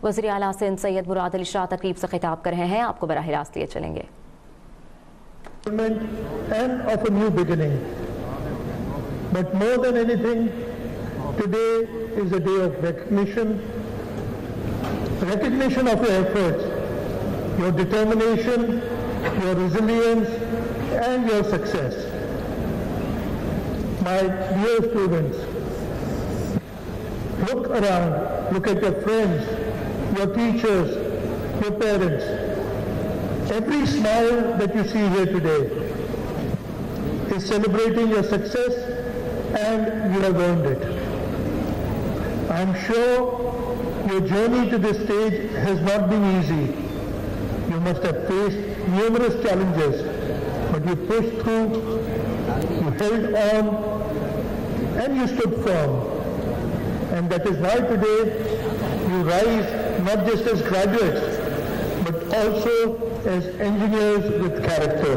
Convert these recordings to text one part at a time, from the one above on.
वज़ीर आला सिंध सैयद मुराद अली शाह तकरीब से खिताब कर रहे हैं, आपको बराह रास्त लिए चलेंगे। And of a new beginning. But more than anything, today is a day of recognition of your efforts, your determination, your resilience, and your success. My dear students, look around, look at your friends, your teachers, your parents. Every smile that you see here today is celebrating your success, and you have earned it. I am sure your journey to this stage has not been easy. You must have faced numerous challenges, but you pushed through, you held on, and you stood firm. And that is why today you rise not just as graduates, but also as engineers with character.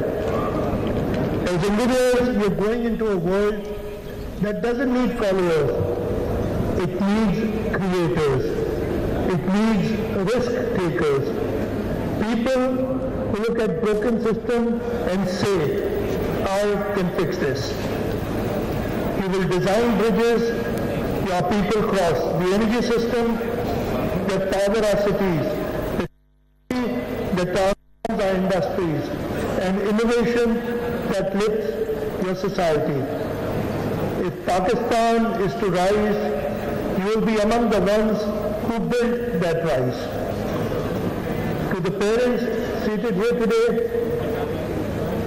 As engineers, you're going into a world that doesn't need followers. It needs creators. It needs risk takers. People who look at broken system and say, I can fix this. You will design bridges your people cross, the energy system that power our cities, that transforms our industries, and innovation that lifts your society. If Pakistan is to rise, you will be among the ones who built that rise. To the parents seated here today,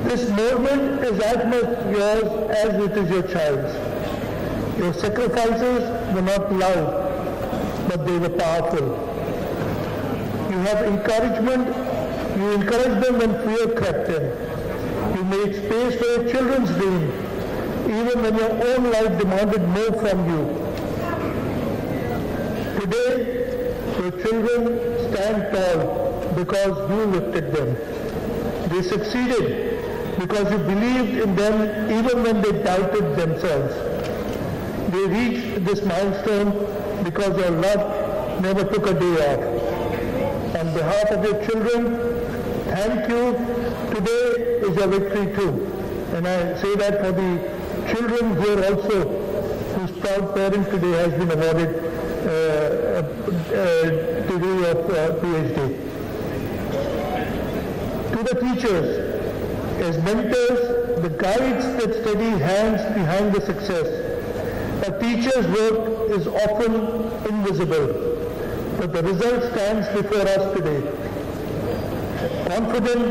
this moment is as much yours as it is your child's. Your sacrifices were not loud, but they were powerful. You have encouragement. You encouraged them when fear crept in. You made space for your children's dream, even when your own life demanded more from you. Today, your children stand tall because you lifted them. They succeeded because you believed in them even when they doubted themselves. They reached this milestone because your love never took a day off. On behalf of your children, thank you. Today is your victory too. And I say that for the children here also, whose proud parent today has been awarded degree of PhD. To the teachers, as mentors, the guides that steady hands behind the success. A teacher's work is often invisible, but the result stands before us today. Confident,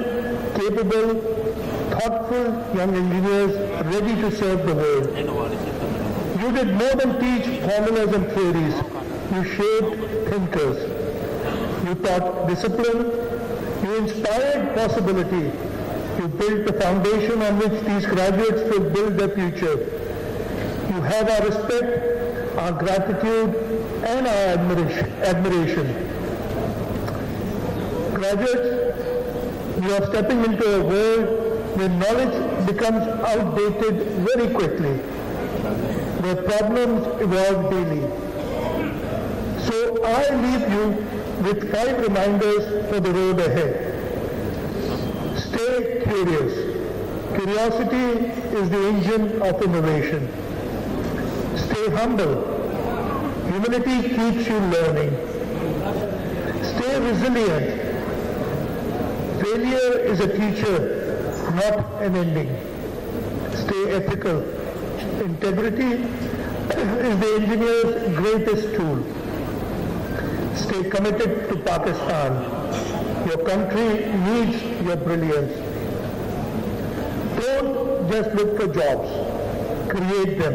capable, thoughtful young engineers ready to serve the world. You did more than teach formulas and theories. You shaped thinkers. You taught discipline. You inspired possibility. You built the foundation on which these graduates will build their future. You have our respect, our gratitude, and our admiration. Graduates, you are stepping into a world where knowledge becomes outdated very quickly, where problems evolve daily. So I leave you with 5 reminders for the road ahead. Stay curious. Curiosity is the engine of innovation. Stay humble. Humility keeps you learning. Stay resilient. Failure is a teacher, not an ending. Stay ethical. Integrity is the engineer's greatest tool. Stay committed to Pakistan. Your country needs your brilliance. Don't just look for jobs. Create them.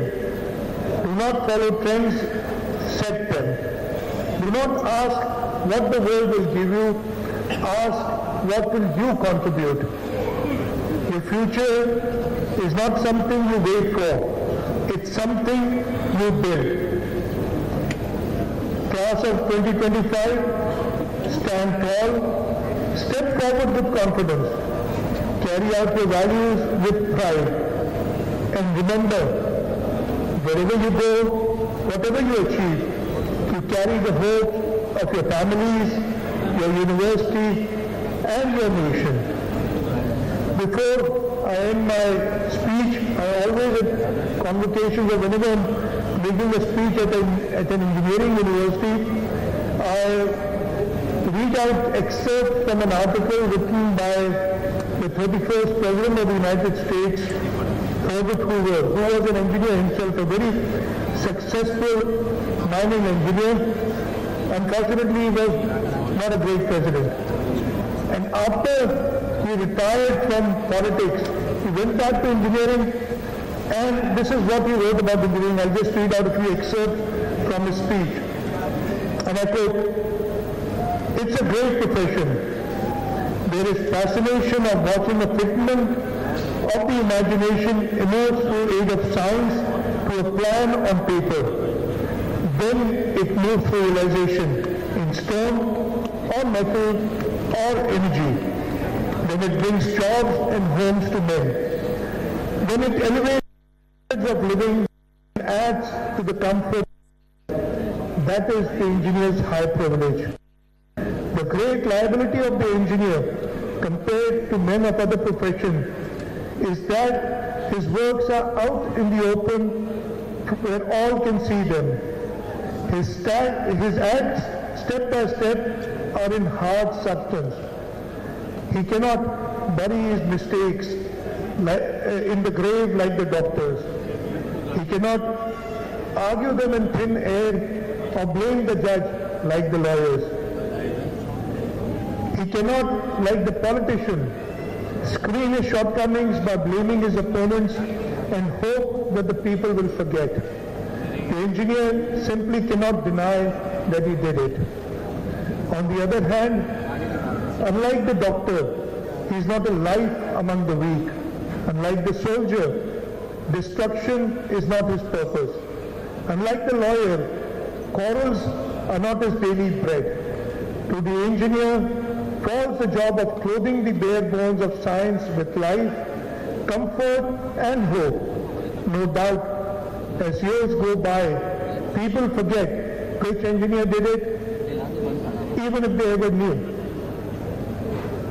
Do not follow trends, set them. Do not ask what the world will give you. Ask what will you contribute. Your future is not something you wait for. It's something you build. Class of 2025, stand tall, step forward with confidence, carry out your values with pride, and remember, wherever you go, whatever you achieve, you carry the hope of your families, your university, and your nation. Before I end my speech, I always at convocations or whenever I'm making a speech at an engineering university, I read out excerpts from an article written by the 31st President of the United States, Herbert Hoover, who was an engineer himself, a very successful mining engineer. Unfortunately, he was not a great president. And after he retired from politics, he went back to engineering, and this is what he wrote about engineering. I'll just read out a few excerpts from his speech. And I quote, "It's a great profession. There is fascination of watching a figment of the imagination emerge through aid of science to a plan on paper. Then it moves through realization in stone or metal or energy. Then it brings jobs and homes to men. Then it elevates the standards of living and adds to the comfort. That is the engineer's high privilege. The great liability of the engineer compared to men of other professions is that his works are out in the open where all can see them. His acts, step by step, are in hard substance. He cannot bury his mistakes in the grave like the doctors. He cannot argue them in thin air or blame the judge like the lawyers. He cannot, like the politician, screen his shortcomings by blaming his opponents and hope that the people will forget. The engineer simply cannot deny that he did it. On the other hand, unlike the doctor, he is not a life among the weak. Unlike the soldier, destruction is not his purpose. Unlike the lawyer, quarrels are not his daily bread. To the engineer falls the job of clothing the bare bones of science with life, comfort, and hope. No doubt, as years go by, people forget which engineer did it, even if they ever knew.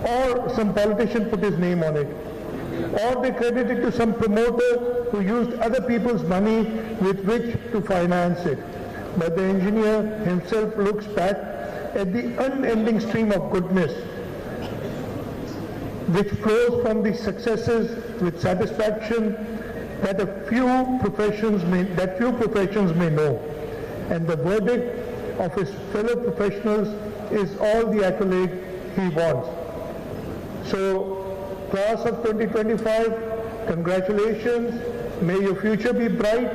Or some politician put his name on it. Or they credit it to some promoter who used other people's money with which to finance it. But the engineer himself looks back at the unending stream of goodness which flows from the successes with satisfaction that few professions may know. And the verdict of his fellow professionals is all the accolade he wants. So, class of 2025, congratulations. May your future be bright,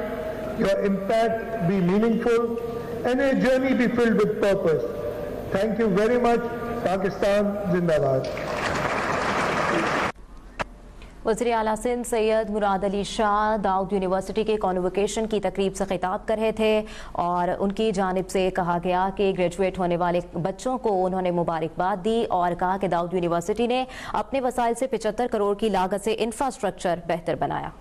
your impact be meaningful, and your journey be filled with purpose. Thank you very much. Pakistan Zindabad. वज़ीर आला Sindh Syed Murad Ali Shah Dawood university के convocation की तकरीब से खिताब कर रहे थे और उनकी जानिब से कहा गया कि ग्रेजुएट होने वाले बच्चों को उन्होंने मुबारकबाद दी और कहा कि दाऊद यूनिवर्सिटी ने अपने वसाइल से 75 करोड़ की लागत से इंफ्रास्ट्रक्चर बेहतर बनाया।